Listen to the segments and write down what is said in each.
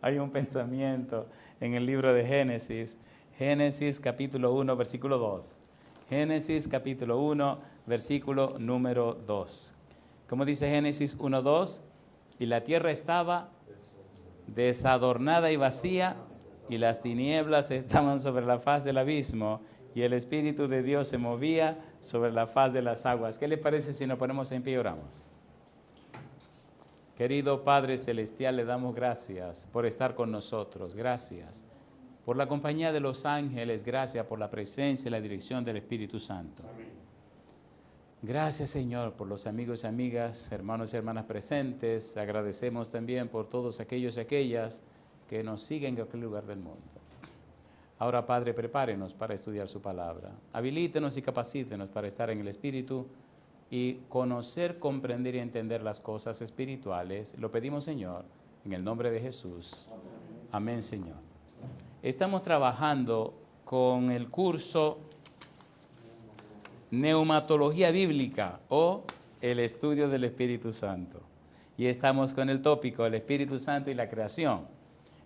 Hay un pensamiento en el libro de Génesis, Génesis capítulo 1, versículo 2. Génesis capítulo 1, versículo número 2. ¿Cómo dice Génesis 1, 2? Y la tierra estaba desadornada y vacía, y las tinieblas estaban sobre la faz del abismo, y el Espíritu de Dios se movía sobre la faz de las aguas. ¿Qué le parece si nos ponemos en pie y oramos? Querido Padre Celestial, le damos gracias por estar con nosotros. Gracias por la compañía de los ángeles. Gracias por la presencia y la dirección del Espíritu Santo. Amén. Gracias, Señor, por los amigos y amigas, hermanos y hermanas presentes. Agradecemos también por todos aquellos y aquellas que nos siguen en cualquier lugar del mundo. Ahora, Padre, prepárenos para estudiar su palabra. Habilítenos y capacítenos para estar en el Espíritu y conocer, comprender y entender las cosas espirituales. Lo pedimos, Señor, en el nombre de Jesús. Amén, Señor. Estamos trabajando con el curso Neumatología Bíblica o el estudio del Espíritu Santo. Y estamos con el tópico, el Espíritu Santo y la creación.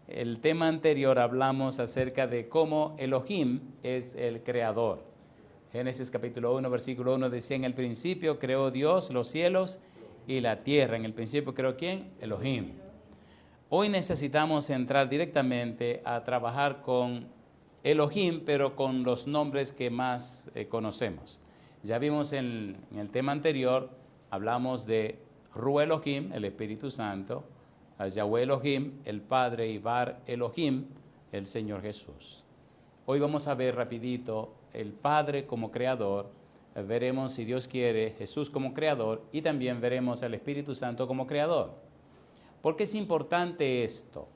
El tema anterior hablamos acerca de cómo Elohim es el creador. Génesis capítulo 1, versículo 1 decía: en el principio creó Dios los cielos y la tierra. En el principio creó ¿quién? Elohim. Hoy necesitamos entrar directamente a trabajar con Elohim, pero con los nombres que más conocemos. Ya vimos en el tema anterior, hablamos de Ru Elohim, el Espíritu Santo, a Yahweh Elohim, el Padre, y Bar Elohim, el Señor Jesús. Hoy vamos a ver rapidito el Padre como creador, veremos, si Dios quiere, Jesús como creador, y también veremos al Espíritu Santo como creador. ¿Por qué es importante esto?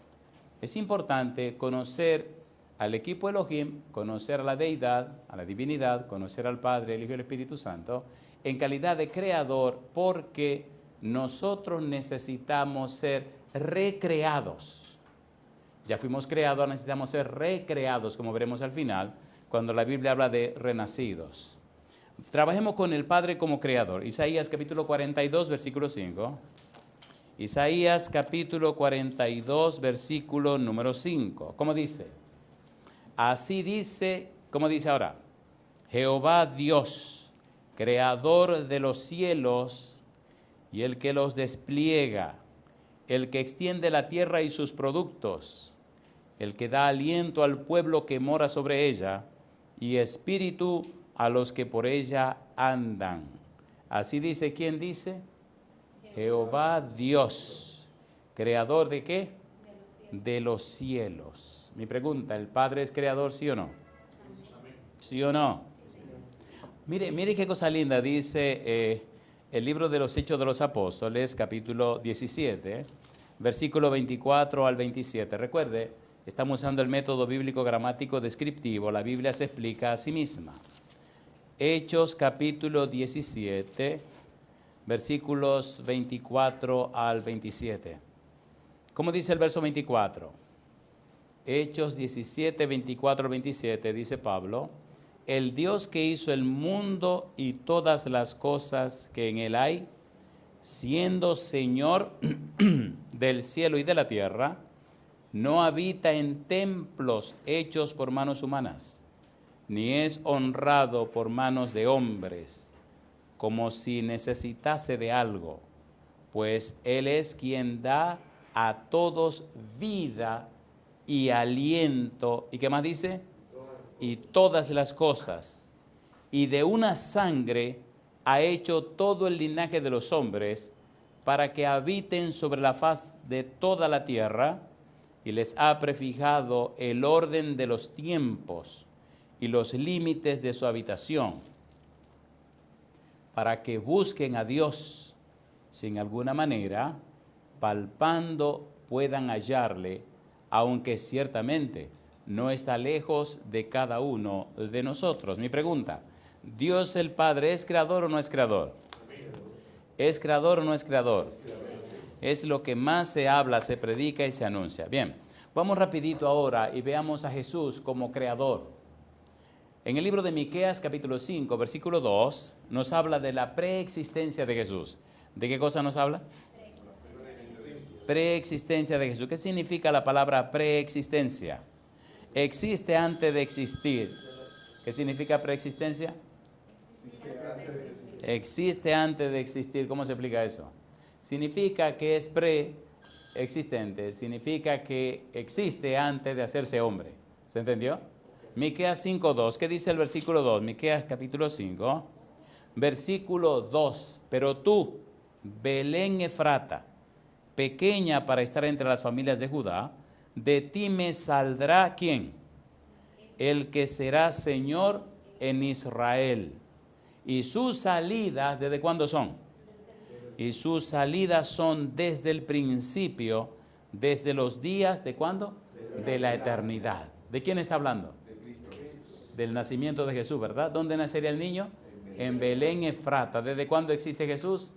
Es importante conocer al equipo Elohim, conocer a la deidad, a la divinidad, conocer al Padre, el Hijo y el Espíritu Santo, en calidad de creador, porque nosotros necesitamos ser recreados. Ya fuimos creados, necesitamos ser recreados, como veremos al final, cuando la Biblia habla de renacidos. Trabajemos con el Padre como creador. Isaías capítulo 42, versículo 5. Isaías capítulo 42, versículo número 5. ¿Cómo dice? Así dice, ¿cómo dice ahora? Jehová Dios, creador de los cielos y el que los despliega, el que extiende la tierra y sus productos, el que da aliento al pueblo que mora sobre ella y espíritu a los que por ella andan. Así dice, ¿quién dice? Jehová Dios, creador ¿de qué? De los cielos. Mi pregunta, ¿el Padre es creador, sí o no? ¿Sí o no? Mire qué cosa linda, dice el libro de los Hechos de los Apóstoles, capítulo 17, versículo 24 al 27. Recuerde, estamos usando el método bíblico gramático descriptivo, la Biblia se explica a sí misma. Hechos capítulo 17, versículos 24 al 27. ¿Cómo dice el verso 24? Hechos 17, 24 al 27, dice Pablo: el Dios que hizo el mundo y todas las cosas que en él hay, siendo Señor del cielo y de la tierra, no habita en templos hechos por manos humanas, ni es honrado por manos de hombres, como si necesitase de algo, pues Él es quien da a todos vida y aliento. ¿Y qué más dice? Y todas las cosas. Y de una sangre ha hecho todo el linaje de los hombres, para que habiten sobre la faz de toda la tierra, y les ha prefijado el orden de los tiempos y los límites de su habitación, para que busquen a Dios, si en alguna manera, palpando, puedan hallarle, aunque ciertamente no está lejos de cada uno de nosotros. Mi pregunta, ¿Dios el Padre es creador o no es creador? ¿Es creador o no es creador? Es lo que más se habla, se predica y se anuncia. Bien, vamos rapidito ahora y veamos a Jesús como creador. En el libro de Miqueas, capítulo 5, versículo 2, nos habla de la preexistencia de Jesús. ¿De qué cosa nos habla? Preexistencia de Jesús. ¿Qué significa la palabra preexistencia? Existe antes de existir. ¿Qué significa preexistencia? Existe antes de existir. ¿Cómo se explica eso? Significa que es preexistente. Significa que existe antes de hacerse hombre. ¿Se entendió? Miqueas 5:2. ¿Qué dice el versículo 2? Miqueas capítulo 5. Versículo 2. Pero tú, Belén Efrata, pequeña para estar entre las familias de Judá, de ti me saldrá ¿quién? El que será Señor en Israel. Y sus salidas, ¿desde cuándo son? Y sus salidas son desde el principio, desde los días, ¿de cuándo? De la eternidad. ¿De quién está hablando? De Cristo Jesús. Del nacimiento de Jesús, ¿verdad? ¿Dónde nacería el niño? En Belén Efrata. ¿Desde cuándo existe Jesús?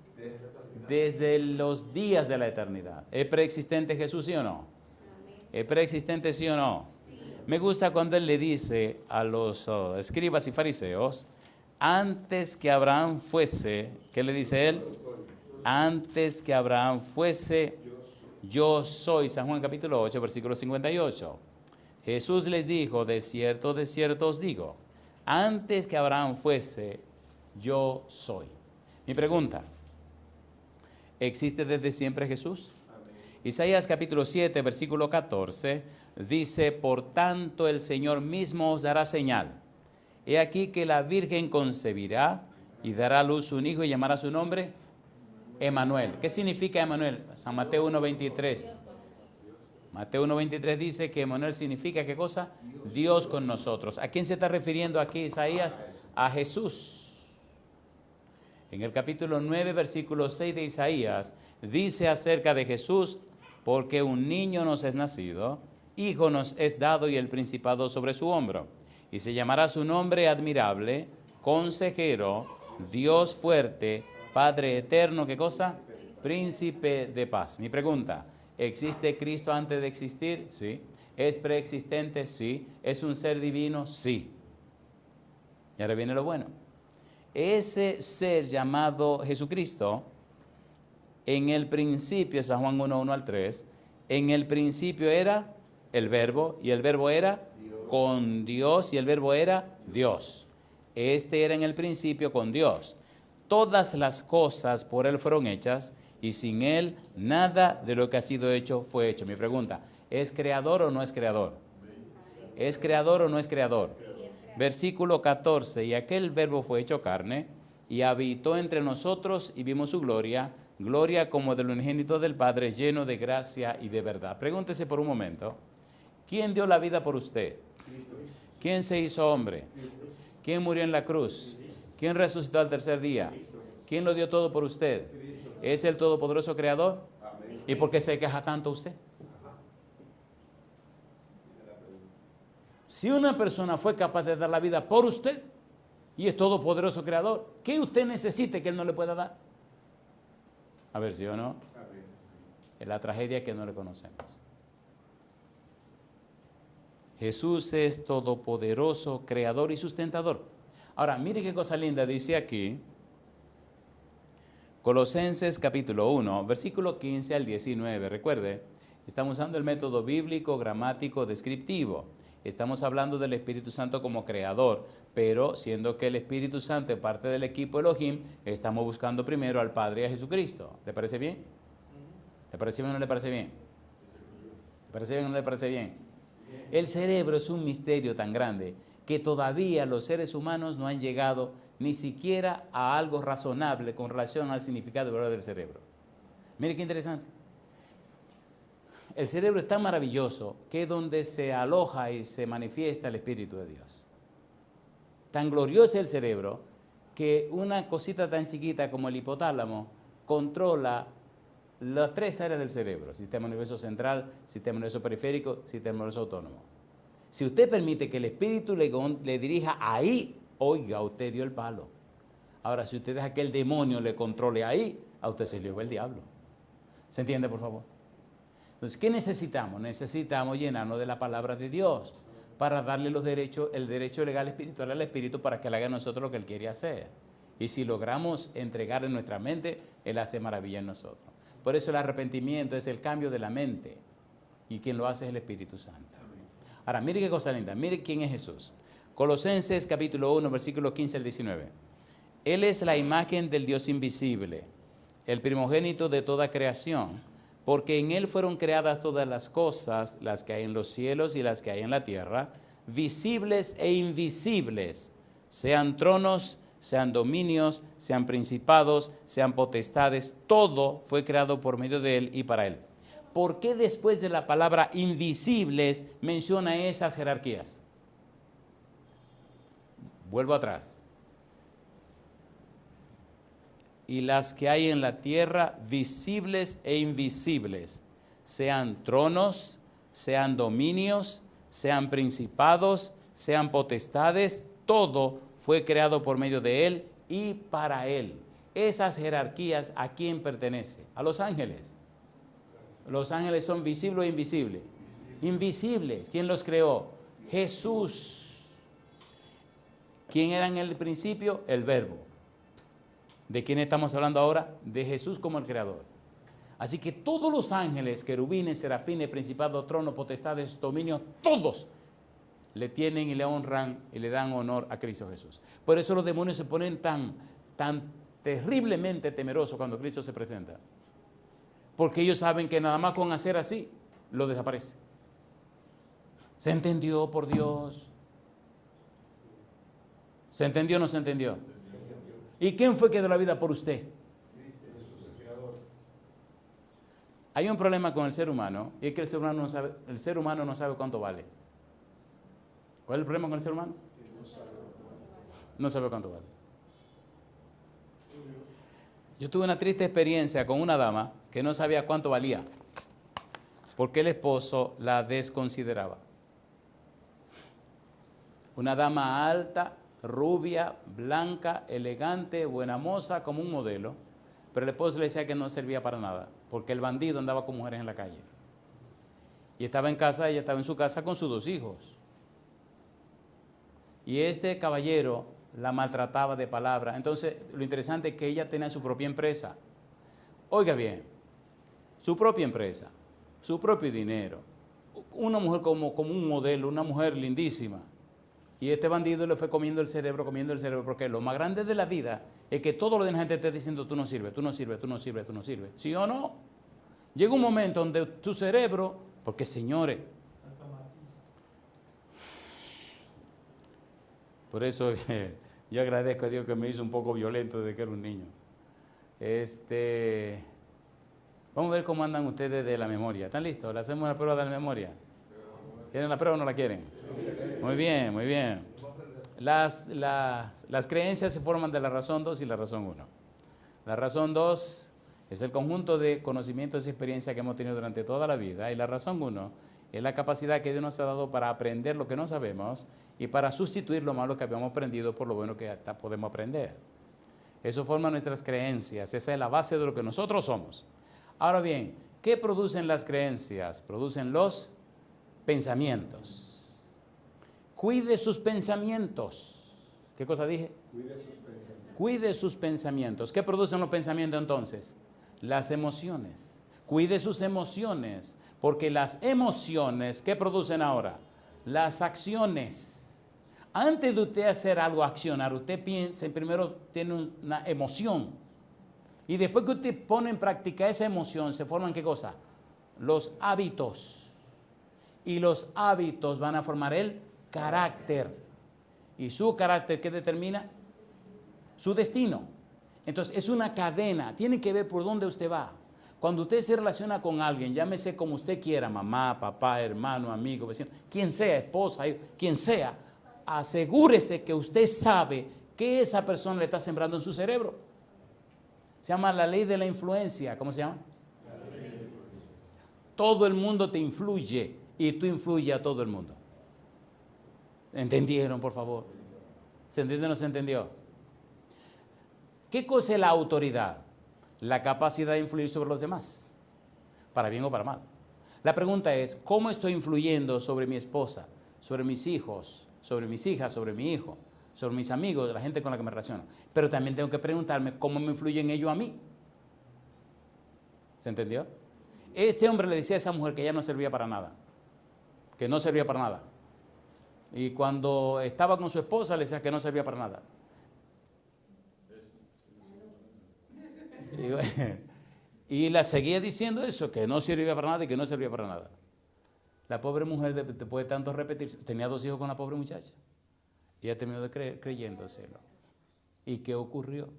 Desde los días de la eternidad. ¿Es preexistente Jesús, sí o no? ¿Es preexistente, sí o no? Me gusta cuando él le dice a los escribas y fariseos, antes que Abraham fuese, ¿qué le dice él? Antes que Abraham fuese, yo soy. San Juan capítulo 8, versículo 58. Jesús les dijo, de cierto os digo, antes que Abraham fuese, yo soy. Mi pregunta, ¿existe desde siempre Jesús? Isaías capítulo 7, versículo 14, dice, por tanto el Señor mismo os dará señal. He aquí que la Virgen concebirá y dará a luz un hijo y llamará su nombre Emanuel. ¿Qué significa Emanuel? San Mateo 1:23. Mateo 1:23 dice que Emanuel significa, ¿qué cosa? Dios con nosotros. ¿A quién se está refiriendo aquí Isaías? A Jesús. En el capítulo 9, versículo 6 de Isaías, dice acerca de Jesús, porque un niño nos es nacido, hijo nos es dado y el principado sobre su hombro. Y se llamará su nombre admirable, consejero, Dios fuerte, Padre eterno, ¿qué cosa? Príncipe de paz. Mi pregunta, ¿existe Cristo antes de existir? Sí. ¿Es preexistente? Sí. ¿Es un ser divino? Sí. Y ahora viene lo bueno. Ese ser llamado Jesucristo, en el principio, San Juan 1:1-3, en el principio era el verbo, y el verbo era con Dios, y el verbo era Dios. Este era en el principio con Dios. Todas las cosas por Él fueron hechas, y sin Él nada de lo que ha sido hecho fue hecho. Mi pregunta, ¿es creador o no es creador? ¿Es creador o no es creador? Versículo 14, y aquel verbo fue hecho carne, y habitó entre nosotros, y vimos su gloria, gloria como del unigénito del Padre, lleno de gracia y de verdad. Pregúntese por un momento, ¿quién dio la vida por usted? ¿Quién se hizo hombre? ¿Quién murió en la cruz? ¿Quién resucitó al tercer día? ¿Quién lo dio todo por usted? ¿Es el todopoderoso creador? ¿Y por qué se queja tanto usted? Si una persona fue capaz de dar la vida por usted y es todopoderoso creador, ¿qué usted necesite que Él no le pueda dar? A ver, ¿sí o no? Es la tragedia que no le conocemos. Jesús es todopoderoso, creador y sustentador. Ahora, mire qué cosa linda dice aquí, Colosenses capítulo 1, versículo 15 al 19. Recuerde, estamos usando el método bíblico, gramático, descriptivo. Estamos hablando del Espíritu Santo como creador, pero siendo que el Espíritu Santo es parte del equipo Elohim, estamos buscando primero al Padre y a Jesucristo. ¿Le parece bien? ¿Le parece bien o no le parece bien? ¿Le parece bien o no le parece bien? El cerebro es un misterio tan grande que todavía los seres humanos no han llegado ni siquiera a algo razonable con relación al significado verdadero del cerebro. Mire qué interesante. El cerebro es tan maravilloso que es donde se aloja y se manifiesta el Espíritu de Dios. Tan glorioso es el cerebro que una cosita tan chiquita como el hipotálamo controla las tres áreas del cerebro: sistema nervioso central, sistema nervioso periférico, sistema nervioso autónomo. Si usted permite que el Espíritu le dirija ahí, oiga, usted dio el palo. Ahora, si usted deja que el demonio le controle ahí, a usted se le lleva el diablo. ¿Se entiende, por favor? Entonces, ¿qué necesitamos? Necesitamos llenarnos de la palabra de Dios para darle el derecho legal espiritual al Espíritu para que Él haga en nosotros lo que Él quiere hacer. Y si logramos entregar en nuestra mente, Él hace maravilla en nosotros. Por eso el arrepentimiento es el cambio de la mente. Y quien lo hace es el Espíritu Santo. Ahora, mire qué cosa linda. Mire quién es Jesús. Colosenses capítulo 1, versículos 15 al 19. Él es la imagen del Dios invisible, el primogénito de toda creación, porque en Él fueron creadas todas las cosas, las que hay en los cielos y las que hay en la tierra, visibles e invisibles, sean tronos, sean dominios, sean principados, sean potestades, todo fue creado por medio de Él y para Él. ¿Por qué después de la palabra invisibles menciona esas jerarquías? Vuelvo atrás. Y las que hay en la tierra, visibles e invisibles, sean tronos, sean dominios, sean principados, sean potestades, todo fue creado por medio de Él y para Él. Esas jerarquías, ¿a quién pertenece? A los ángeles. Los ángeles son visibles o invisibles. Invisibles. ¿Quién los creó? Jesús. ¿Quién era en el principio? El Verbo. ¿De quién estamos hablando ahora? De Jesús como el creador. Así que todos los ángeles, querubines, serafines, principados, tronos, potestades, dominios, todos le tienen y le honran y le dan honor a Cristo Jesús. Por eso los demonios se ponen tan terriblemente temerosos cuando Cristo se presenta. Porque ellos saben que nada más con hacer así, lo desaparece. ¿Se entendió, por Dios? ¿Se entendió o no se entendió? ¿Y quién fue que dio la vida por usted? Hay un problema con el ser humano, y es que el ser humano no sabe cuánto vale. ¿Cuál es el problema con el ser humano? No sabe cuánto vale. Yo tuve una triste experiencia con una dama que no sabía cuánto valía, porque el esposo la desconsideraba. Una dama alta, rubia, blanca, elegante, buena moza, como un modelo, pero el esposo le decía que no servía para nada, porque el bandido andaba con mujeres en la calle. Y estaba en casa, ella estaba en su casa con sus 2 hijos. Y este caballero la maltrataba de palabra. Entonces, lo interesante es que ella tenía su propia empresa. Oiga bien, su propia empresa, su propio dinero. Una mujer como un modelo, una mujer lindísima. Y este bandido le fue comiendo el cerebro, porque lo más grande de la vida es que todo lo de la gente te esté diciendo tú no sirves, tú no sirves, tú no sirves, tú no sirves. ¿Sí o no? Llega un momento donde tu cerebro, porque señores, por eso yo agradezco a Dios que me hizo un poco violento desde que era un niño. Vamos a ver cómo andan ustedes de la memoria. ¿Están listos? ¿Le hacemos una prueba de la memoria? ¿Quieren la prueba o no la quieren? Muy bien, muy bien. Las creencias se forman de la razón 2 y la razón 1. La razón 2 es el conjunto de conocimientos y experiencias que hemos tenido durante toda la vida. Y la razón 1 es la capacidad que Dios nos ha dado para aprender lo que no sabemos y para sustituir lo malo que habíamos aprendido por lo bueno que hasta podemos aprender. Eso forma nuestras creencias. Esa es la base de lo que nosotros somos. Ahora bien, ¿qué producen las creencias? Producen los pensamientos. Cuide sus pensamientos. ¿Qué cosa dije? Cuide sus pensamientos. Cuide sus pensamientos. ¿Qué producen los pensamientos entonces? Las emociones. Cuide sus emociones, porque las emociones, ¿qué producen ahora? Las acciones. Antes de usted hacer algo, accionar, usted piensa, primero tiene una emoción. Y después que usted pone en práctica esa emoción, se forman ¿qué cosa? Los hábitos. Y los hábitos van a formar el carácter. Y su carácter, ¿qué determina? Su destino. Entonces, es una cadena. Tiene que ver por dónde usted va. Cuando usted se relaciona con alguien, llámese como usted quiera, mamá, papá, hermano, amigo, vecino, quien sea, esposa, quien sea, asegúrese que usted sabe que esa persona le está sembrando en su cerebro. Se llama la ley de la influencia. ¿Cómo se llama? La ley de la influencia. Todo el mundo te influye y tú influyes a todo el mundo. ¿Entendieron, por favor? ¿Se entendió o no se entendió? ¿Qué cosa es la autoridad? La capacidad de influir sobre los demás, para bien o para mal. La pregunta es, ¿cómo estoy influyendo sobre mi esposa, sobre mis hijos, sobre mis hijas, sobre mi hijo, sobre mis amigos, la gente con la que me relaciono? Pero también tengo que preguntarme, ¿cómo me influyen ellos a mí? ¿Se entendió? Ese hombre le decía a esa mujer que ella no servía para nada, que no servía para nada. Y cuando estaba con su esposa le decía que no servía para nada. Y la seguía diciendo eso, que no servía para nada y que no servía para nada. La pobre mujer, después de tanto repetir, tenía 2 hijos con la pobre muchacha. Y ella terminó de creyéndoselo. ¿Y qué ocurrió?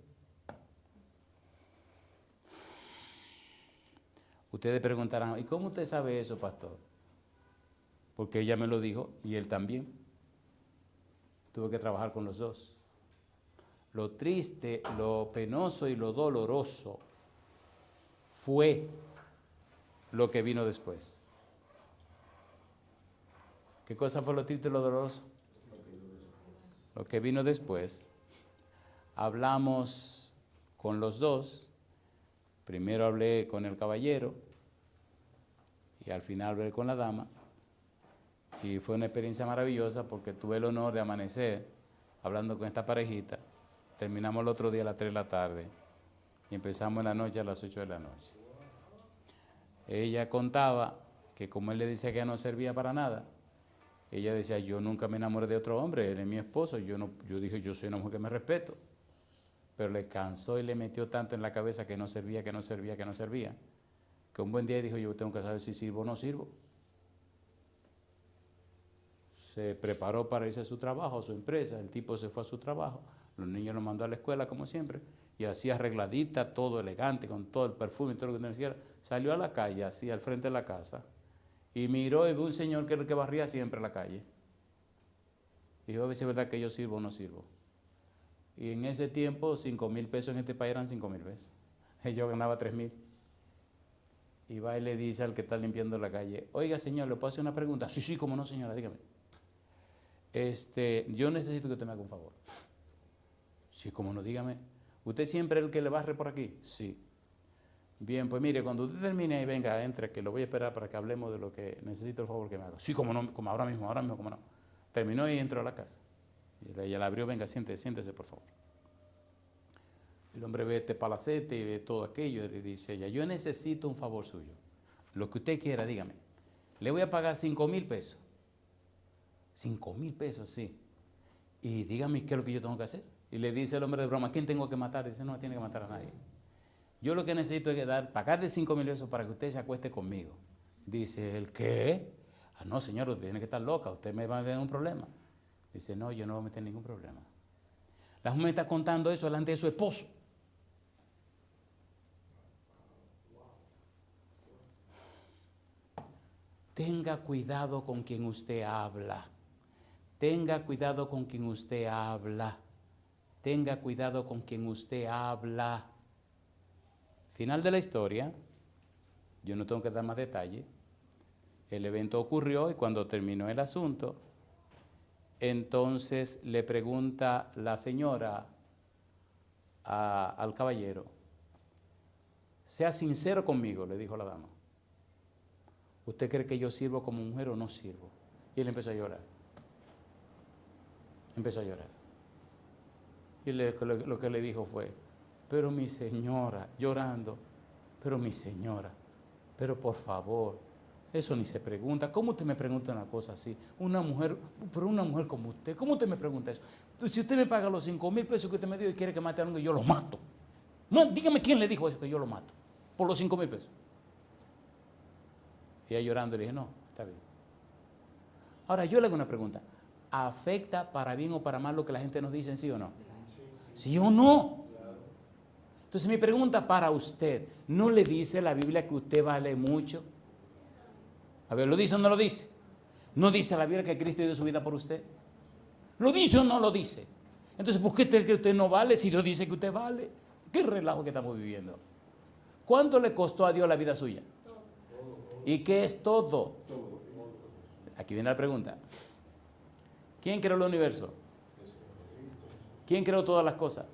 Ustedes preguntarán, ¿y cómo usted sabe eso, pastor? Porque ella me lo dijo y él también. Tuve que trabajar con los dos. Lo triste, lo penoso y lo doloroso fue lo que vino después. ¿Qué cosa fue lo triste y lo doloroso? Lo que vino después. Hablamos con los dos. Primero hablé con el caballero y al final hablé con la dama. Y fue una experiencia maravillosa porque tuve el honor de amanecer hablando con esta parejita. Terminamos el otro día a las 3 de la tarde y empezamos en la noche a las 8 de la noche. Ella contaba que como él le decía que ella no servía para nada, ella decía, yo nunca me enamoré de otro hombre, él es mi esposo. Yo dije, yo soy una mujer que me respeto. Pero le cansó y le metió tanto en la cabeza que no servía, que un buen día dijo, yo tengo que saber si sirvo o no sirvo. Se preparó para irse a su trabajo, a su empresa, el tipo se fue a su trabajo, los niños los mandó a la escuela como siempre, y así arregladita, todo elegante, con todo el perfume y todo lo que necesitara, salió a la calle, así al frente de la casa, y miró y vio un señor que era el que barría siempre la calle. Y dijo, a ver si es verdad que yo sirvo o no sirvo. Y en ese tiempo, 5,000 pesos en este país eran 5,000 pesos. Yo ganaba 3,000. Y va y le dice al que está limpiando la calle, oiga señor, ¿le puedo hacer una pregunta? Sí, sí, cómo no señora, dígame. Yo necesito que usted me haga un favor. Sí, cómo no, dígame. ¿Usted siempre es el que le barre por aquí? Sí. Bien, pues mire, cuando usted termine y venga, entre, que lo voy a esperar para que hablemos de lo que necesito el favor que me haga. Sí, cómo no, como ahora mismo, cómo no. Terminó y entró a la casa. Y ella la abrió, venga, siéntese por favor. El hombre ve este palacete y ve todo aquello y le dice ella, yo necesito un favor suyo. Lo que usted quiera, dígame. Le voy a pagar 5,000 pesos. 5,000 pesos, sí. Y dígame qué es lo que yo tengo que hacer. Y le dice el hombre de broma, ¿quién tengo que matar? Dice, no tiene que matar a nadie. Yo lo que necesito es pagarle 5,000 pesos para que usted se acueste conmigo. Dice, ¿el qué? Ah, no, señor, usted tiene que estar loca, usted me va a meter en un problema. Dice, no, yo no voy a meter ningún problema. La mujer está contando eso delante de su esposo. Tenga cuidado con quien usted habla. Tenga cuidado con quien usted habla. Tenga cuidado con quien usted habla. Final de la historia. Yo no tengo que dar más detalle. El evento ocurrió y cuando terminó el asunto, entonces le pregunta la señora al caballero, sea sincero conmigo, le dijo la dama. ¿Usted cree que yo sirvo como mujer o no sirvo? Y él empezó a llorar. Empezó a llorar. Y lo que le dijo fue, pero mi señora, llorando, pero mi señora, pero por favor, eso ni se pregunta. ¿Cómo usted me pregunta una cosa así? Una mujer, pero una mujer como usted, ¿cómo usted me pregunta eso? Si usted me paga los 5,000 pesos que usted me dio y quiere que mate a alguien, yo lo mato. No, dígame quién le dijo eso, que yo lo mato, por los 5,000 pesos. Y ella llorando le dije, no, está bien. Ahora yo le hago una pregunta. ¿Afecta para bien o para mal lo que la gente nos dice, sí o no? ¿Sí o no? Entonces mi pregunta para usted, ¿no le dice la Biblia que usted vale mucho? A ver, ¿lo dice o no lo dice? ¿No dice la Biblia que Cristo dio su vida por usted? ¿Lo dice o no lo dice? Entonces, ¿por qué cree que usted no vale si Dios dice que usted vale? ¿Qué relajo que estamos viviendo? ¿Cuánto le costó a Dios la vida suya? ¿Y qué es todo? Aquí viene la pregunta. ¿Quién creó el universo? ¿Quién creó todas las cosas?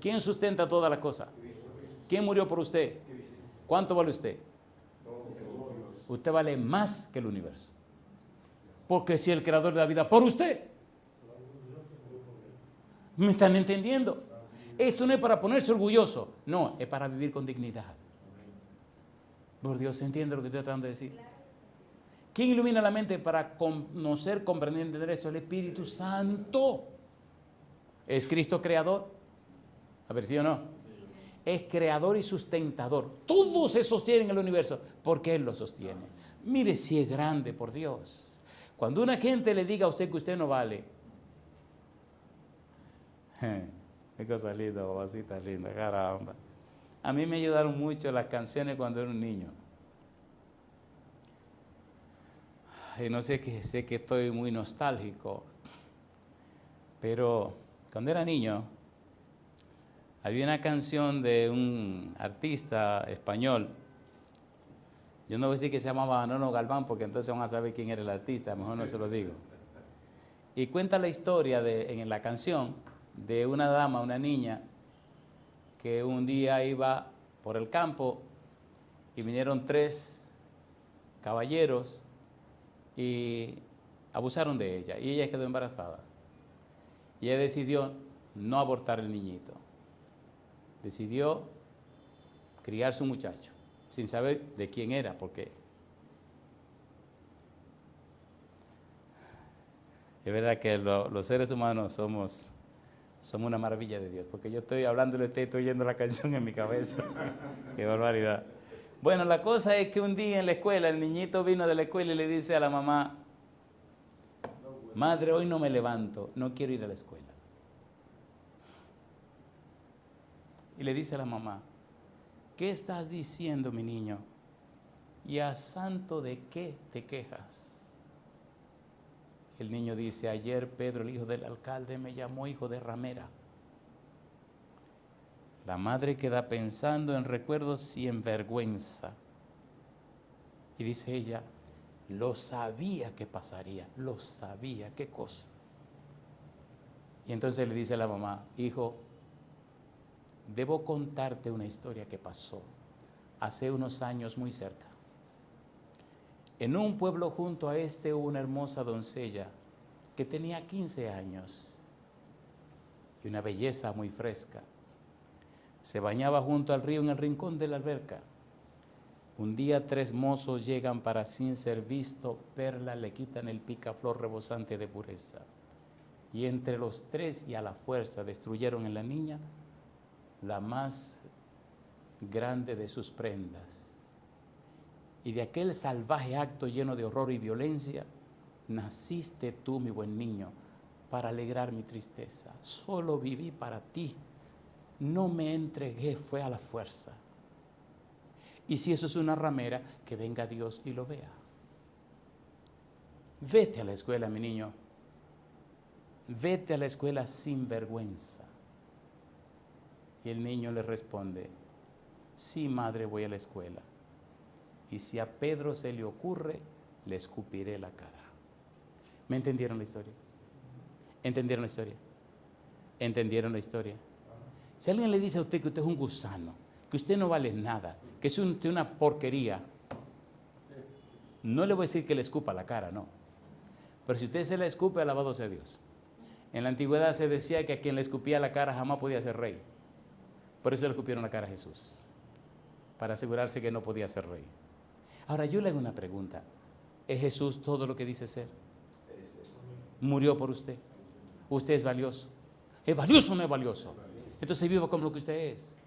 ¿Quién sustenta todas las cosas? ¿Quién murió por usted? ¿Cuánto vale usted? Usted vale más que el universo. Porque si el creador de la vida por usted. ¿Me están entendiendo? Esto no es para ponerse orgulloso. No, es para vivir con dignidad. Por Dios, ¿se entiende lo que estoy tratando de decir? ¿Quién ilumina la mente para conocer, comprender, entender esto? El Espíritu Santo. ¿Es Cristo creador? A ver, ¿sí o no? Es creador y sustentador. Todo se sostiene en el universo porque Él lo sostiene. Mire si es grande, por Dios. Cuando una gente le diga a usted que usted no vale, qué cosa linda, babacita linda, caramba. A mí me ayudaron mucho las canciones cuando era un niño. Y no sé que estoy muy nostálgico, pero cuando era niño había una canción de un artista español. Yo no voy a decir que se llamaba Manolo Galván porque entonces van a saber quién era el artista, mejor no se lo digo. Y cuenta la historia en la canción de una dama, una niña, que un día iba por el campo y vinieron 3 caballeros y abusaron de ella y ella quedó embarazada. Y ella decidió no abortar el niñito. Decidió criar su muchacho sin saber de quién era, porque es verdad que los seres humanos somos una maravilla de Dios, porque yo estoy hablando y estoy oyendo la canción en mi cabeza. Qué barbaridad. Bueno, la cosa es que un día en la escuela, el niñito vino de la escuela y le dice a la mamá: madre, hoy no me levanto, no quiero ir a la escuela. Y le dice a la mamá: ¿qué estás diciendo, mi niño? ¿Y a santo de qué te quejas? El niño dice: ayer Pedro, el hijo del alcalde, me llamó hijo de ramera. La madre queda pensando en recuerdos y en vergüenza. Y dice ella: lo sabía que pasaría, lo sabía, qué cosa. Y entonces le dice a la mamá: hijo, debo contarte una historia que pasó hace unos años muy cerca. En un pueblo junto a este hubo una hermosa doncella que tenía 15 años y una belleza muy fresca. Se bañaba junto al río en el rincón de la alberca. Un día 3 mozos llegan para, sin ser visto, verla, le quitan el picaflor rebosante de pureza. Y entre los 3 y a la fuerza destruyeron en la niña la más grande de sus prendas. Y de aquel salvaje acto lleno de horror y violencia, naciste tú, mi buen niño, para alegrar mi tristeza. Solo viví para ti. No me entregué, fue a la fuerza. Y si eso es una ramera, que venga Dios y lo vea. Vete a la escuela, mi niño. Vete a la escuela sin vergüenza. Y el niño le responde: sí, madre, voy a la escuela. Y si a Pedro se le ocurre, le escupiré la cara. ¿Me entendieron la historia? ¿Entendieron la historia? ¿Entendieron la historia? Si alguien le dice a usted que usted es un gusano, que usted no vale nada, que es usted una porquería, no le voy a decir que le escupa la cara, no. Pero si usted se la escupe, alabado sea Dios. En la antigüedad se decía que a quien le escupía la cara jamás podía ser rey. Por eso le escupieron la cara a Jesús, para asegurarse que no podía ser rey. Ahora yo le hago una pregunta: ¿es Jesús todo lo que dice ser? Murió por usted. Usted es valioso. ¿Es valioso o no es valioso? Entonces viva como lo que usted es.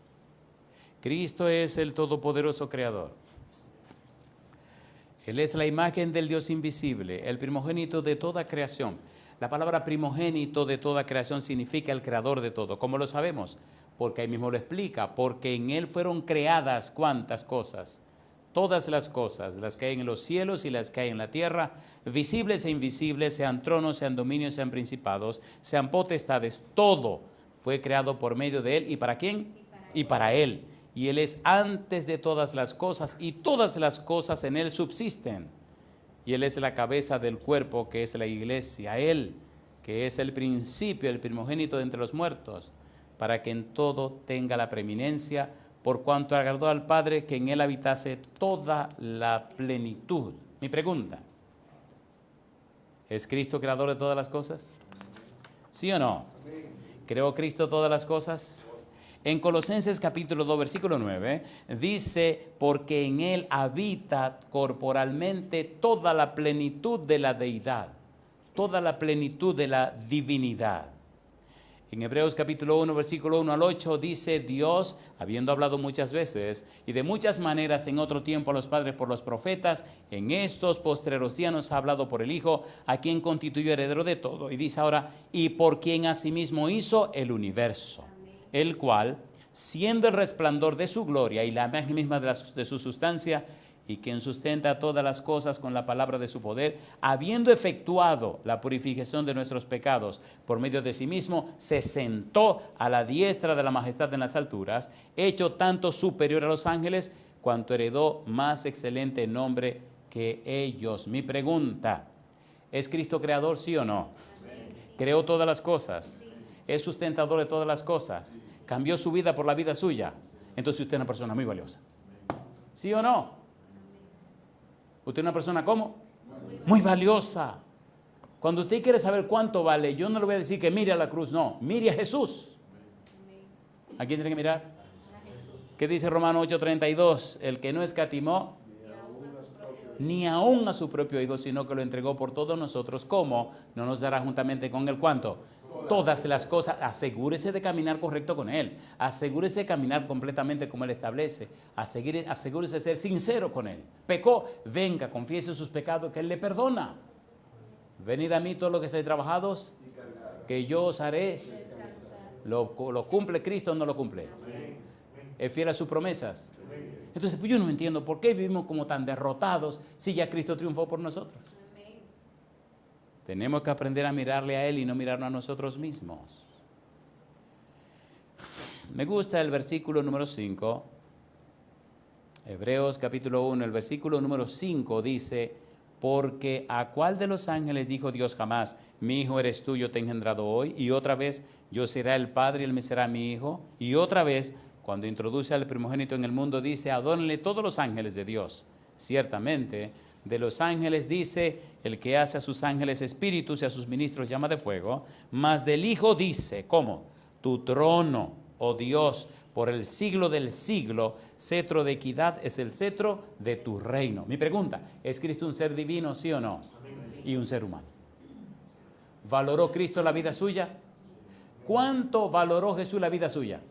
Cristo es el todopoderoso creador. Él es la imagen del Dios invisible, el primogénito de toda creación. La palabra primogénito de toda creación significa el creador de todo. ¿Cómo lo sabemos? Porque ahí mismo lo explica. Porque en Él fueron creadas ¿cuántas cosas? Todas las cosas, las que hay en los cielos y las que hay en la tierra, visibles e invisibles, sean tronos, sean dominios, sean principados, sean potestades, todo fue creado por medio de Él. ¿Y para quién? Y para Él. Y Él es antes de todas las cosas y todas las cosas en Él subsisten. Y Él es la cabeza del cuerpo que es la iglesia. Él, que es el principio, el primogénito de entre los muertos, para que en todo tenga la preeminencia, por cuanto agradó al Padre que en Él habitase toda la plenitud. Mi pregunta: ¿es Cristo creador de todas las cosas? ¿Sí o no? ¿Creó Cristo todas las cosas? En Colosenses capítulo 2, versículo 9, dice, porque en Él habita corporalmente toda la plenitud de la deidad, toda la plenitud de la divinidad. En Hebreos capítulo 1, versículo 1 al 8 dice, Dios, habiendo hablado muchas veces y de muchas maneras en otro tiempo a los padres por los profetas, en estos postreros días nos ha hablado por el Hijo, a quien constituyó heredero de todo. Y dice ahora, y por quien asimismo hizo el universo, el cual, siendo el resplandor de su gloria y la imagen misma de su sustancia, y quien sustenta todas las cosas con la palabra de su poder, habiendo efectuado la purificación de nuestros pecados por medio de sí mismo, se sentó a la diestra de la majestad en las alturas, hecho tanto superior a los ángeles, cuanto heredó más excelente nombre que ellos. Mi pregunta, ¿es Cristo creador, sí o no? ¿Creó todas las cosas? ¿Es sustentador de todas las cosas? ¿Cambió su vida por la vida suya? Entonces usted es una persona muy valiosa. ¿Sí o no? ¿Usted es una persona cómo? Muy valiosa. Cuando usted quiere saber cuánto vale, yo no le voy a decir que mire a la cruz, no, mire a Jesús. ¿A quién tiene que mirar? ¿Qué dice Romanos 8:32? El que no escatimó ni aún a su propio Hijo, sino que lo entregó por todos nosotros, ¿cómo no nos dará juntamente con él cuánto? Todas las cosas. Asegúrese de caminar correcto con Él. Asegúrese de caminar completamente como Él establece. Asegúrese de ser sincero con Él. Pecó, venga, confiese sus pecados, que Él le perdona. Venid a mí todos los que estáis trabajados, que yo os haré. ¿Lo cumple Cristo o no lo cumple? ¿Es fiel a sus promesas? Entonces, pues yo no entiendo por qué vivimos como tan derrotados si ya Cristo triunfó por nosotros. Tenemos que aprender a mirarle a Él y no mirarnos a nosotros mismos. Me gusta el versículo número 5. Hebreos capítulo 1, el versículo número 5 dice, porque ¿a cuál de los ángeles dijo Dios jamás, mi hijo eres tú, yo te he engendrado hoy? Y otra vez, yo seré el padre y él me será mi hijo. Y otra vez, cuando introduce al primogénito en el mundo, dice, adórenle todos los ángeles de Dios. Ciertamente, de los ángeles dice, el que hace a sus ángeles espíritus y a sus ministros llama de fuego, mas del Hijo dice, ¿cómo? Tu trono, oh Dios, por el siglo del siglo, cetro de equidad es el cetro de tu reino. Mi pregunta, ¿es Cristo un ser divino, sí o no? Y un ser humano. ¿Valoró Cristo la vida suya? ¿Cuánto valoró Jesús la vida suya?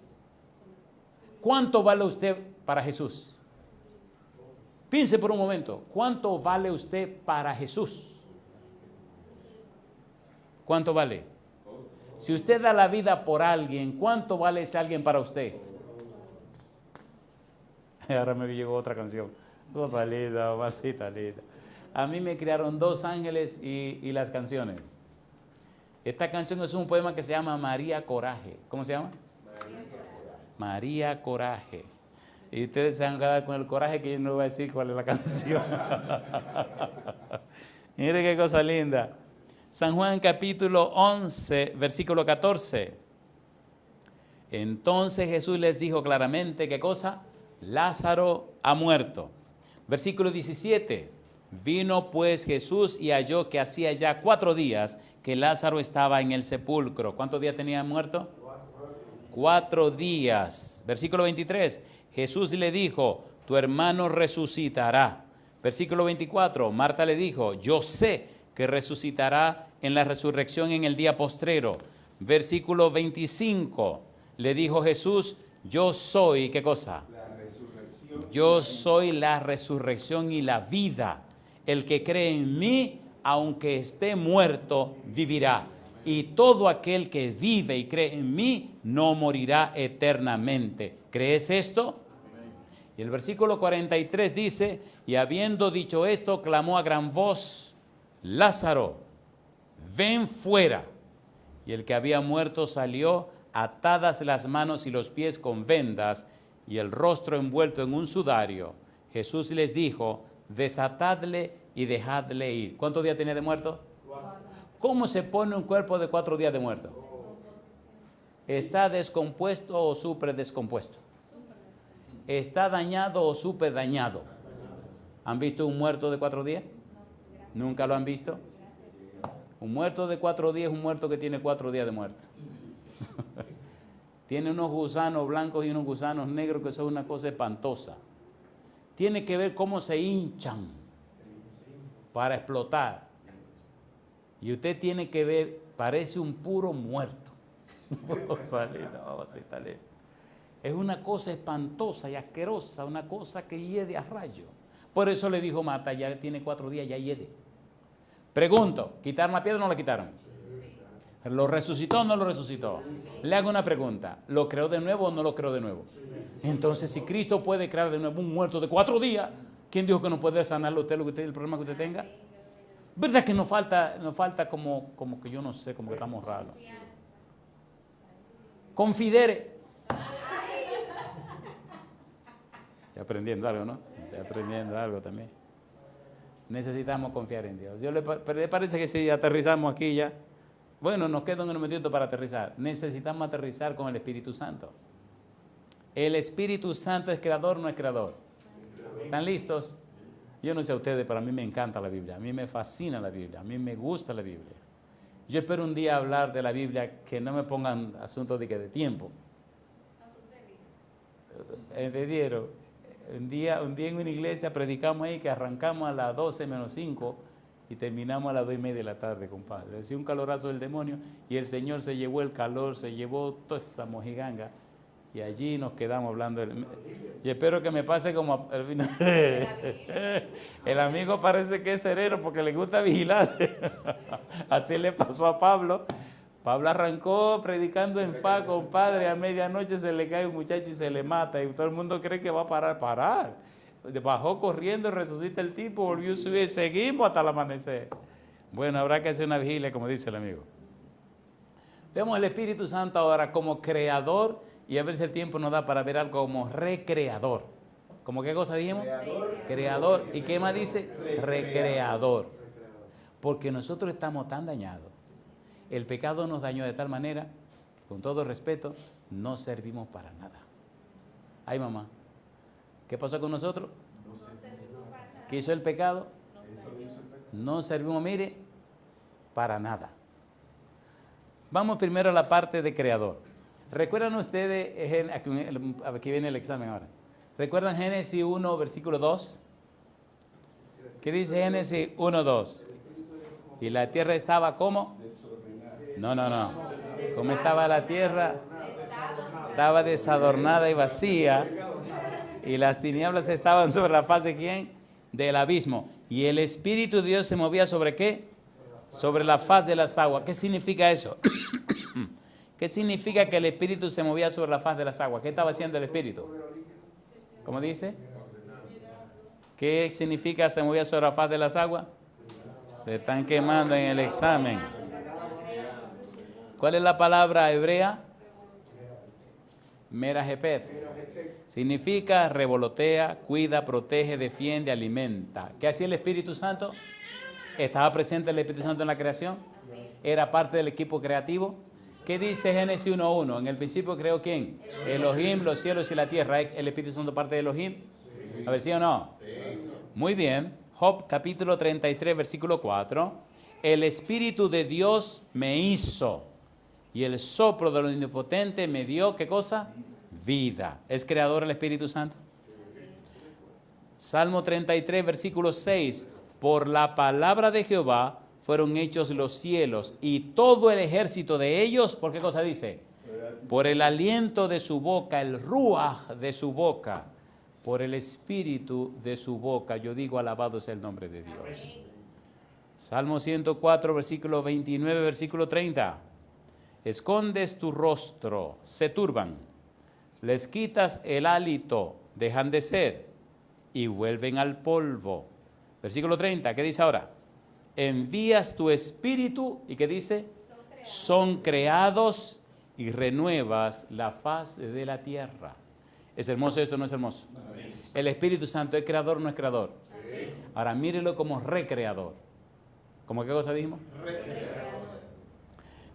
¿Cuánto vale usted para Jesús? Piense por un momento, ¿cuánto vale usted para Jesús? ¿Cuánto vale? Si usted da la vida por alguien, ¿cuánto vale ese alguien para usted? Ahora me llegó otra canción. Cosa linda, masita linda. A mí me crearon dos ángeles y las canciones. Esta canción es un poema que se llama María Coraje. ¿Cómo se llama? María Coraje. Y ustedes se van a quedar con el coraje que yo no voy a decir cuál es la canción. Mire qué cosa linda. San Juan capítulo 11, versículo 14. Entonces Jesús les dijo claramente, ¿qué cosa? Lázaro ha muerto. Versículo 17. Vino pues Jesús y halló que hacía ya 4 días que Lázaro estaba en el sepulcro. ¿Cuántos días tenía muerto? 4 días. Versículo 23. Jesús le dijo, tu hermano resucitará. Versículo 24, Marta le dijo, yo sé que resucitará en la resurrección en el día postrero. Versículo 25, le dijo Jesús, yo soy, ¿qué cosa? La resurrección. Yo soy la resurrección y la vida. El que cree en mí, aunque esté muerto, vivirá. Y todo aquel que vive y cree en mí, no morirá eternamente. ¿Crees esto? Y el versículo 43 dice, y habiendo dicho esto, clamó a gran voz, Lázaro, ven fuera. Y el que había muerto salió, atadas las manos y los pies con vendas, y el rostro envuelto en un sudario. Jesús les dijo, desatadle y dejadle ir. ¿Cuántos días tenía de muerto? 4. ¿Cómo se pone un cuerpo de 4 días de muerto? ¿Está descompuesto o súper descompuesto? ¿Está dañado o súper dañado? ¿Han visto un muerto de 4 días? ¿Nunca lo han visto? Un muerto de 4 días es un muerto que tiene 4 días de muerto. Tiene unos gusanos blancos y unos gusanos negros que son una cosa espantosa. Tiene que ver cómo se hinchan para explotar. Y usted tiene que ver, parece un puro muerto. Es una cosa espantosa y asquerosa, una cosa que hiede a rayo. Por eso le dijo Marta, ya tiene 4 días, ya hiede. Pregunto, ¿quitaron la piedra o no la quitaron? ¿Lo resucitó o no lo resucitó? Le hago una pregunta, ¿lo creó de nuevo o no lo creó de nuevo? Entonces, si Cristo puede crear de nuevo un muerto de 4 días, ¿quién dijo que no puede sanarlo usted, el problema que usted tenga? ¿Verdad que nos falta como que yo no sé, como que estamos raros? Confidere. Estoy aprendiendo algo, ¿no? Estoy aprendiendo algo también. Necesitamos confiar en Dios. Pero le parece que si aterrizamos aquí ya, bueno, nos queda un momentito para aterrizar. Necesitamos aterrizar con el Espíritu Santo. ¿El Espíritu Santo es creador o no es creador? ¿Están listos? Yo no sé a ustedes, pero a mí me encanta la Biblia. A mí me fascina la Biblia. A mí me gusta la Biblia. Yo espero un día hablar de la Biblia que no me pongan asuntos de tiempo. ¿Entendieron? Un día en una iglesia predicamos ahí que arrancamos a las 12 menos 5 y terminamos a las 2:30 de la tarde, compadre. Decía un calorazo del demonio y el Señor se llevó el calor, se llevó toda esa mojiganga y allí nos quedamos hablando. Y espero que me pase como al final. El amigo parece que es sereno porque le gusta vigilar. Así le pasó a Pablo. Pablo arrancó predicando en paz, compadre, a medianoche se le cae un muchacho y se le mata y todo el mundo cree que va a parar. Bajó corriendo, resucita el tipo, volvió a subir, seguimos hasta el amanecer. Bueno, habrá que hacer una vigilia, como dice el amigo. Vemos el Espíritu Santo ahora como creador y a ver si el tiempo nos da para ver algo como recreador. ¿Cómo qué cosa dijimos? Creador. ¿Y qué más dice? Recreador. Porque nosotros estamos tan dañados. El pecado nos dañó de tal manera, con todo respeto, no servimos para nada. Ay, mamá, ¿qué pasó con nosotros? ¿Qué hizo el pecado? No servimos, mire, para nada. Vamos primero a la parte de creador. ¿Recuerdan ustedes, aquí viene el examen ahora, ¿recuerdan Génesis 1, versículo 2? ¿Qué dice Génesis 1, 2? Y la tierra estaba ¿cómo? No. ¿Cómo estaba la tierra? Estaba desadornada y vacía. Y las tinieblas estaban sobre la faz de ¿quién? Del abismo. Y el Espíritu de Dios se movía ¿sobre qué? Sobre la faz de las aguas. ¿Qué significa eso? ¿Qué significa que el Espíritu se movía sobre la faz de las aguas? ¿Qué estaba haciendo el Espíritu? ¿Cómo dice? ¿Qué significa se movía sobre la faz de las aguas? Se están quemando en el examen. ¿Cuál es la palabra hebrea? Merajepet. Significa revolotea, cuida, protege, defiende, alimenta. ¿Qué hacía el Espíritu Santo? ¿Estaba presente el Espíritu Santo en la creación? ¿Era parte del equipo creativo? ¿Qué dice Génesis 1:1? En el principio creó ¿quién? Elohim, los cielos y la tierra. ¿Es el Espíritu Santo parte de Elohim? A ver, ¿sí o no? Muy bien. Job capítulo 33, versículo 4. El Espíritu de Dios me hizo y el soplo de lo omnipotente me dio, ¿qué cosa? Vida. ¿Es creador el Espíritu Santo? Salmo 33, versículo 6. Por la palabra de Jehová fueron hechos los cielos y todo el ejército de ellos, ¿por qué cosa dice? Por el aliento de su boca, el ruaj de su boca, por el espíritu de su boca. Yo digo, alabado sea el nombre de Dios. Salmo 104, versículo 29, versículo 30. Escondes tu rostro, se turban, les quitas el hálito, dejan de ser y vuelven al polvo. Versículo 30, ¿qué dice ahora? Envías tu espíritu, ¿y qué dice? Son creados y renuevas la faz de la tierra. ¿Es hermoso esto o no es hermoso? ¿El Espíritu Santo es creador o no es creador? Ahora mírelo como recreador. ¿Cómo qué cosa dijimos?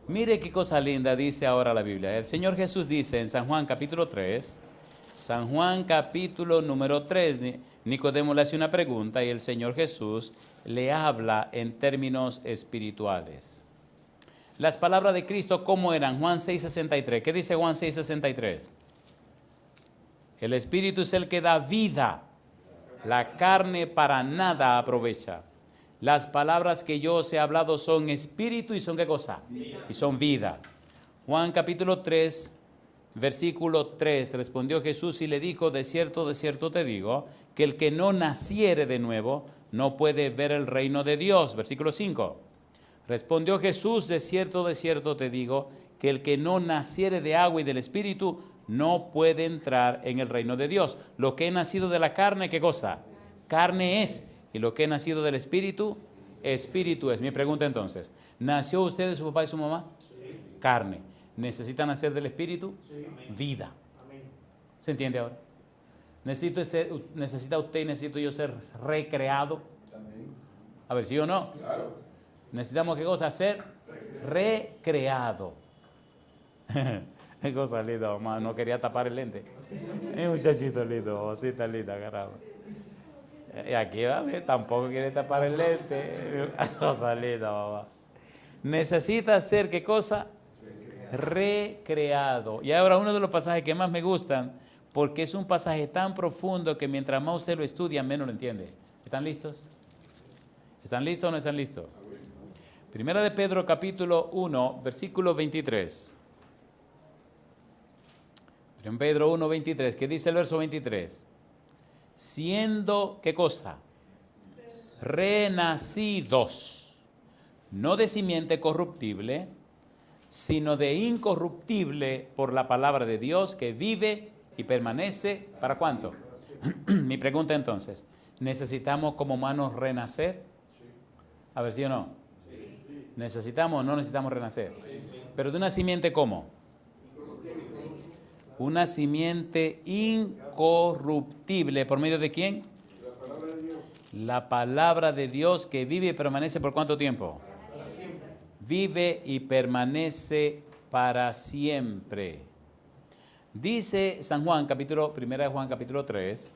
Mire qué cosa linda dice ahora la Biblia. El Señor Jesús dice en San Juan capítulo 3, San Juan capítulo número 3, Nicodemo le hace una pregunta y el Señor Jesús le habla en términos espirituales. Las palabras de Cristo, ¿cómo eran? Juan 6:63. ¿Qué dice Juan 6:63? El Espíritu es el que da vida. La carne para nada aprovecha. Las palabras que yo os he hablado son espíritu y son ¿qué cosa? Y son vida. Juan capítulo 3, versículo 3. Respondió Jesús y le dijo, de cierto te digo, que el que no naciere de nuevo no puede ver el reino de Dios. Versículo 5. Respondió Jesús, de cierto te digo, que el que no naciere de agua y del espíritu no puede entrar en el reino de Dios. Lo que he nacido de la carne, ¿qué cosa? Carne es. Y lo que he nacido del espíritu, espíritu es. Mi pregunta entonces, ¿nació usted de su papá y su mamá? Sí. Carne. ¿Necesita nacer del espíritu? Sí. Vida. Amén. ¿Se entiende ahora? ¿Necesita usted y necesito yo ser recreado? Amén. A ver, ¿sí o no? Claro. ¿Necesitamos qué cosa? Ser recreado. Qué cosa linda, mamá. No quería tapar el lente. Es muchachito lindo, así está linda, carajo. Y aquí va a ver, tampoco quiere tapar el lente. Cosa linda, mamá. Necesita ser qué cosa? Recreado. Y ahora uno de los pasajes que más me gustan, porque es un pasaje tan profundo que mientras más usted lo estudia, menos lo entiende. ¿Están listos? ¿Están listos o no están listos? Primera de Pedro capítulo 1, versículo 23. En Pedro 1, 23, ¿qué dice el verso 23? Siendo, ¿qué cosa? Renacidos, no de simiente corruptible, sino de incorruptible por la palabra de Dios que vive y permanece, ¿para cuánto? Mi pregunta entonces, ¿necesitamos como humanos renacer? A ver, ¿sí o no? ¿Necesitamos o no necesitamos renacer? Pero de una simiente, ¿cómo? Una simiente incorruptible. ¿Por medio de quién? La palabra de Dios. La palabra de Dios que vive y permanece ¿por cuánto tiempo? Para siempre. Vive y permanece para siempre. Dice San Juan, primera de Juan, capítulo 3,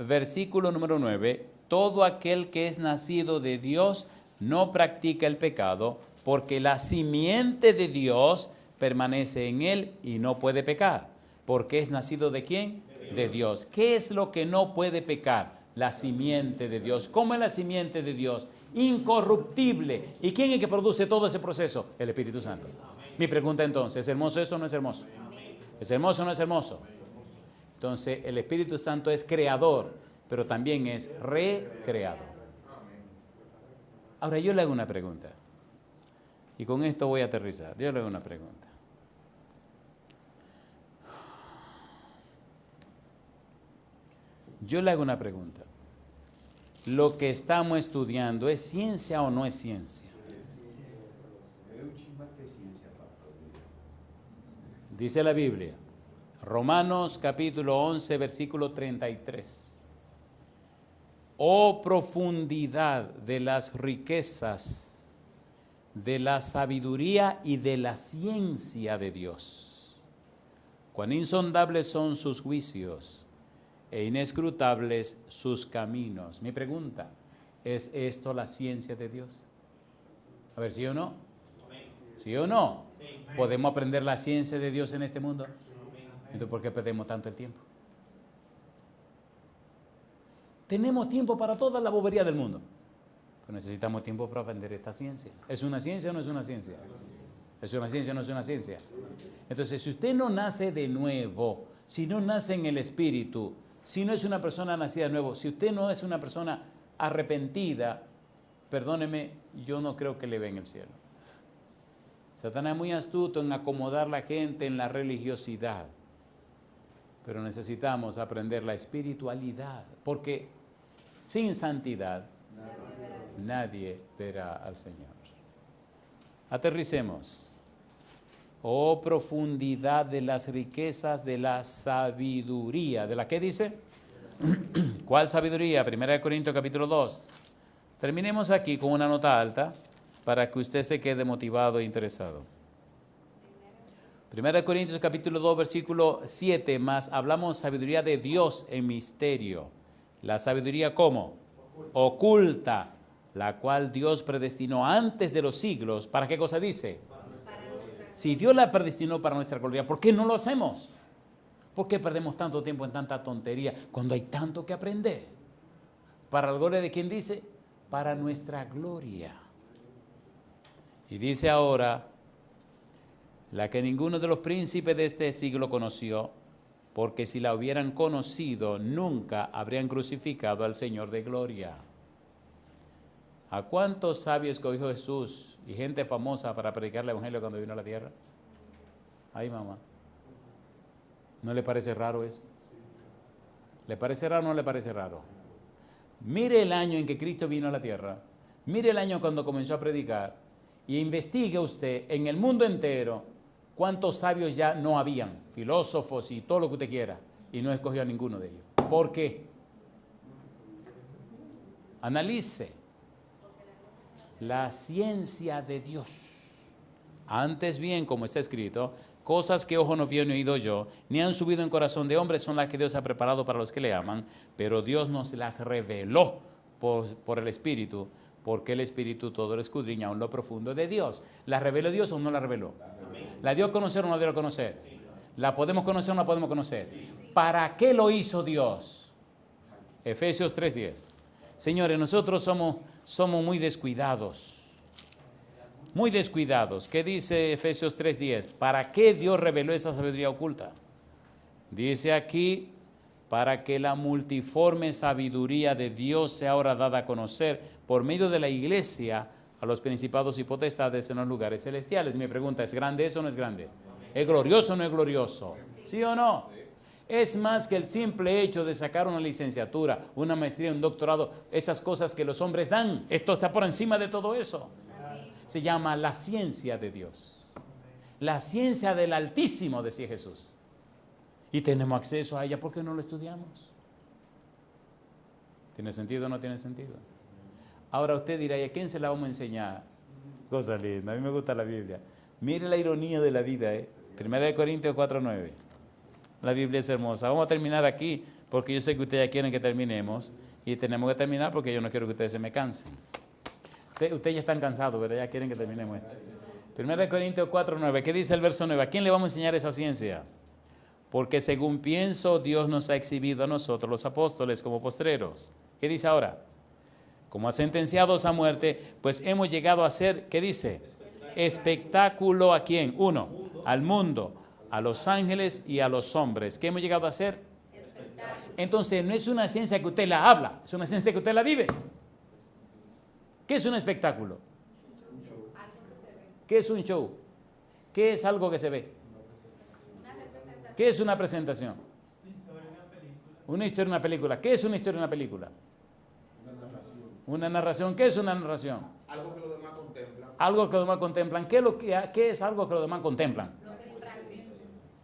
versículo número 9, todo aquel que es nacido de Dios no practica el pecado, porque la simiente de Dios permanece en él y no puede pecar. Porque es nacido ¿de quién? De Dios. ¿Qué es lo que no puede pecar? La simiente de Dios. ¿Cómo es la simiente de Dios? Incorruptible. ¿Y quién es el que produce todo ese proceso? El Espíritu Santo. Mi pregunta entonces, ¿es hermoso esto o no es hermoso? ¿Es hermoso o no es hermoso? Entonces, el Espíritu Santo es creador, pero también es recreador. Ahora, yo le hago una pregunta. Y con esto voy a aterrizar. Yo le hago una pregunta. Yo le hago una pregunta. ¿Lo que estamos estudiando es ciencia o no es ciencia? Dice la Biblia, Romanos capítulo 11, versículo 33. Oh profundidad de las riquezas, de la sabiduría y de la ciencia de Dios. Cuán insondables son sus juicios e inescrutables sus caminos. Mi pregunta, ¿es esto la ciencia de Dios? A ver, ¿sí o no? ¿Sí o no? ¿Podemos aprender la ciencia de Dios en este mundo? Entonces, ¿por qué perdemos tanto el tiempo? Tenemos tiempo para toda la bobería del mundo, pero necesitamos tiempo para aprender esta ciencia. ¿Es una ciencia o no es una ciencia? ¿Es una ciencia o no es una ciencia? Entonces, si usted no nace de nuevo, si no nace en el Espíritu, si no es una persona nacida de nuevo, si usted no es una persona arrepentida, perdóneme, yo no creo que le vea en el cielo. Satanás es muy astuto en acomodar a la gente en la religiosidad, pero necesitamos aprender la espiritualidad, porque sin santidad nadie verá al Señor. Aterricemos. Oh profundidad de las riquezas de la sabiduría. ¿De la qué dice? ¿Cuál sabiduría? 1 Corintios capítulo 2. Terminemos aquí con una nota alta para que usted se quede motivado e interesado. 1 Corintios capítulo 2 versículo 7 más hablamos sabiduría de Dios en misterio. La sabiduría ¿cómo? Oculta. la cual Dios predestinó antes de los siglos. ¿Para qué cosa dice? Si Dios la predestinó para nuestra gloria, ¿por qué no lo hacemos? ¿Por qué perdemos tanto tiempo en tanta tontería cuando hay tanto que aprender? ¿Para la gloria de quién dice? Para nuestra gloria. Y dice ahora, la que ninguno de los príncipes de este siglo conoció, porque si la hubieran conocido, nunca habrían crucificado al Señor de gloria. ¿A cuántos sabios escogió Jesús y gente famosa para predicar el evangelio cuando vino a la tierra? Ay, mamá. ¿No le parece raro eso? ¿Le parece raro o no le parece raro? Mire el año en que Cristo vino a la tierra, mire el año cuando comenzó a predicar y investigue usted en el mundo entero cuántos sabios ya no habían, filósofos y todo lo que usted quiera, y no escogió a ninguno de ellos. ¿Por qué? Analice la ciencia de Dios. Antes bien, como está escrito, cosas que ojo no vio ni oído yo, ni han subido en corazón de hombre, son las que Dios ha preparado para los que le aman, pero Dios nos las reveló por el Espíritu, porque el Espíritu todo lo escudriña aún lo profundo de Dios. ¿La reveló Dios o no la reveló? ¿La dio a conocer o no la dio a conocer? ¿La podemos conocer o no la podemos conocer? ¿Para qué lo hizo Dios? Efesios 3:10. Señores, nosotros somos muy descuidados. Muy descuidados. ¿Qué dice Efesios 3:10? ¿Para qué Dios reveló esa sabiduría oculta? Dice aquí, para que la multiforme sabiduría de Dios sea ahora dada a conocer por medio de la iglesia a los principados y potestades en los lugares celestiales. Mi pregunta, ¿es grande eso o no es grande? ¿Es glorioso o no es glorioso? ¿Sí o no? Es más que el simple hecho de sacar una licenciatura, una maestría, un doctorado, esas cosas que los hombres dan. Esto está por encima de todo eso. Se llama la ciencia de Dios. La ciencia del Altísimo, decía Jesús. Y tenemos acceso a ella, ¿por qué no lo estudiamos? ¿Tiene sentido o no tiene sentido? Ahora usted dirá, ¿y a quién se la vamos a enseñar? Cosa linda, a mí me gusta la Biblia. Mire la ironía de la vida, ¿eh? 1 Corintios 4:9. La Biblia es hermosa. Vamos a terminar aquí, porque yo sé que ustedes ya quieren que terminemos, y tenemos que terminar porque yo no quiero que ustedes se me cansen. Ustedes ya están cansados, ¿verdad? Ya quieren que terminemos esto. 1 Corintios 4:9. ¿Qué dice el verso 9? ¿A quién le vamos a enseñar esa ciencia? Porque según pienso, Dios nos ha exhibido a nosotros, los apóstoles, como postreros. ¿Qué dice ahora? Como a sentenciados a muerte, pues hemos llegado a ser, ¿qué dice? Espectáculo ¿a quién? Uno, al mundo, a los ángeles y a los hombres. ¿Qué hemos llegado a hacer? Entonces, no es una ciencia que usted la habla, es una ciencia que usted la vive. ¿Qué es un espectáculo? ¿Qué es un show? ¿Qué es algo que se ve? ¿Qué es una presentación? Una historia en una película. ¿Qué es una historia en una película? Una narración. ¿Qué es una narración? Algo que los demás contemplan. Algo que los demás contemplan. ¿Qué es algo que los demás contemplan?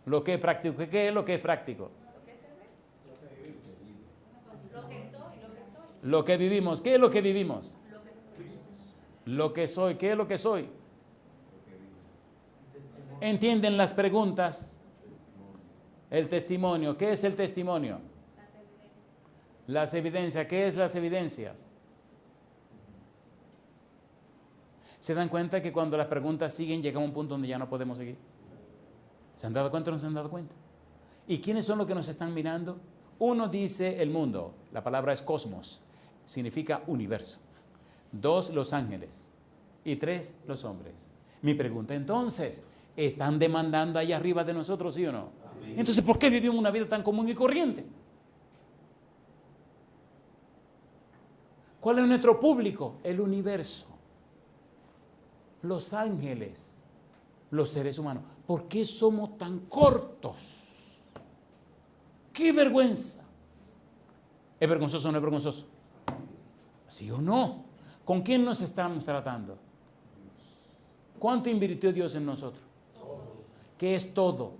Lo que es práctico. ¿Qué es lo que es práctico? Lo que vivimos. ¿Qué es lo que vivimos? Lo que soy. ¿Qué es lo que soy? ¿Entienden las preguntas? El testimonio. ¿Qué es el testimonio? Las evidencias. ¿Qué es las evidencias? ¿Se dan cuenta que cuando las preguntas siguen llegamos a un punto donde ya no podemos seguir? ¿Se han dado cuenta o no se han dado cuenta? ¿Y quiénes son los que nos están mirando? Uno dice el mundo. La palabra es cosmos. Significa universo. 2, los ángeles. Y 3, los hombres. Mi pregunta entonces, ¿están demandando allá arriba de nosotros, sí o no? Sí. Entonces, ¿por qué vivimos una vida tan común y corriente? ¿Cuál es nuestro público? El universo. Los ángeles. Los seres humanos. ¿Por qué somos tan cortos? ¡Qué vergüenza! ¿Es vergonzoso o no es vergonzoso? ¿Sí o no? ¿Con quién nos estamos tratando? ¿Cuánto invirtió Dios en nosotros? ¿Qué es todo?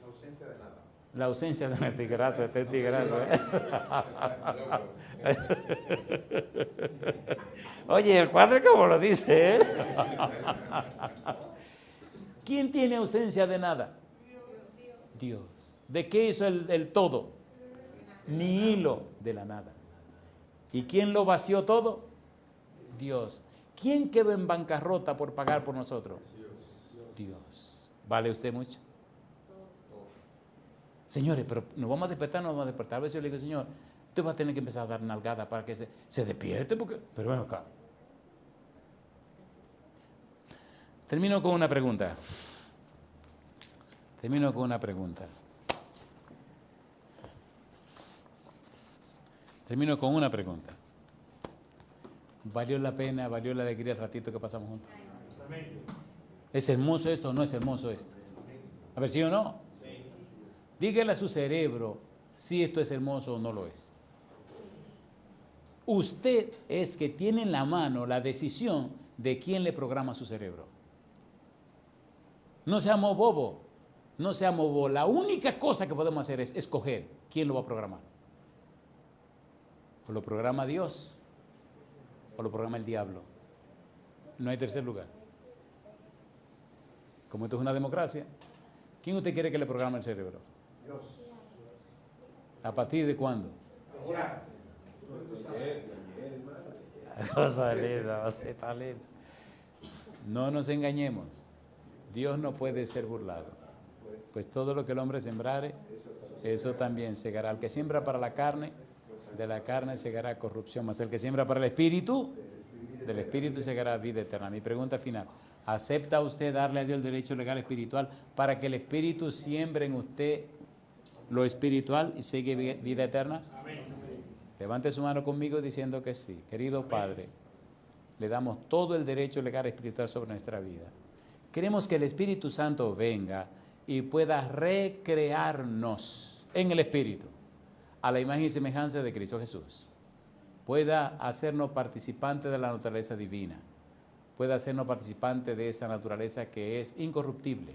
La ausencia de nada. La ausencia de nada. Tigrazo, tigrazo. Oye, el cuadro como lo dice, ¿eh? ¿Quién tiene ausencia de nada? Dios. ¿De qué hizo el todo? Ni hilo de la nada. ¿Y quién lo vació todo? Dios. ¿Quién quedó en bancarrota por pagar por nosotros? Dios. ¿Vale usted mucho? Señores, pero nos vamos a despertar, nos vamos a despertar. A veces yo le digo, Señor, usted va a tener que empezar a dar nalgada para que se despierte, porque... Pero ven acá. Termino con una pregunta. ¿Valió la pena, valió la alegría el ratito que pasamos juntos? ¿Es hermoso esto o no es hermoso esto? A ver, ¿sí o no? Dígale a su cerebro si esto es hermoso o no lo es. Usted es que tiene en la mano la decisión de quién le programa su cerebro. No seamos bobos, no seamos bobos. La única cosa que podemos hacer es escoger quién lo va a programar. O lo programa Dios o lo programa el diablo. No hay tercer lugar. Como esto es una democracia, ¿quién usted quiere que le programe el cerebro? Dios. ¿A partir de cuándo? Ahora. Cosa linda, está linda. No nos engañemos. Dios no puede ser burlado. Pues todo lo que el hombre sembrare, eso también segará. El que siembra para la carne, de la carne segará corrupción. Mas el que siembra para el espíritu, del espíritu segará vida eterna. Mi pregunta final. ¿Acepta usted darle a Dios el derecho legal espiritual para que el espíritu siembre en usted lo espiritual y sigue vida eterna? Amén. Levante su mano conmigo diciendo que sí. Querido Padre, le damos todo el derecho legal espiritual sobre nuestra vida. Queremos que el Espíritu Santo venga y pueda recrearnos en el Espíritu a la imagen y semejanza de Cristo Jesús. Pueda hacernos participantes de la naturaleza divina. Pueda hacernos participantes de esa naturaleza que es incorruptible.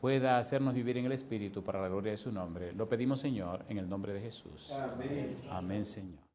Pueda hacernos vivir en el Espíritu para la gloria de su nombre. Lo pedimos, Señor, en el nombre de Jesús. Amén. Amén, Señor.